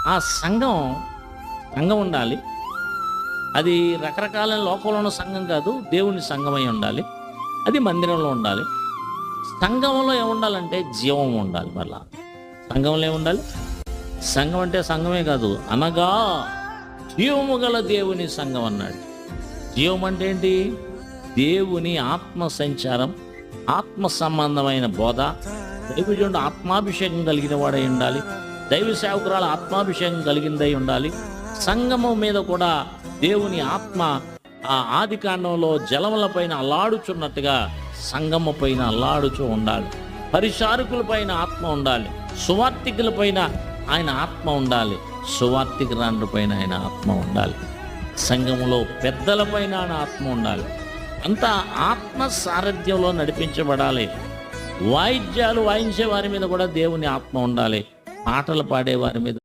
ఆ సంఘం సంఘం ఉండాలి. అది రకరకాల లోకంలో ఉన్న సంఘం కాదు, దేవుని సంఘమై ఉండాలి. అది మందిరంలో ఉండాలి. సంఘంలో ఏముండాలంటే జీవం ఉండాలి. మళ్ళా సంఘంలో ఏముండాలి? సంఘం అంటే సంఘమే కాదు, అనగా జీవము గల దేవుని సంఘం అన్నాడు. జీవం అంటే ఏంటి? దేవుని ఆత్మ సంచారం, ఆత్మ సంబంధమైన బోధ. దైవజనుడు ఆత్మాభిషేకం కలిగిన వాడై ఉండాలి. దైవ సేవకురాలు ఆత్మాభిషేకం కలిగిందై ఉండాలి. సంఘము మీద కూడా దేవుని ఆత్మ ఆ ఆది కాండంలో జలముల పైన అల్లాడుచున్నట్టుగా సంఘము పైన అల్లాడుచూ ఉండాలి. పరిచారకుల పైన ఆత్మ ఉండాలి. సువార్తికుల పైన ఆయన ఆత్మ ఉండాలి. సువార్తికురాండ్ర పైన ఆయన ఆత్మ ఉండాలి. సంఘములో పెద్దల పైన ఆయన ఆత్మ ఉండాలి. అంతా ఆత్మ సారథ్యంలో నడిపించబడాలి. వాయిద్యాలు వాయించే వారి మీద కూడా దేవుని ఆత్మ ఉండాలి. పాటలు పాడే వారి మీద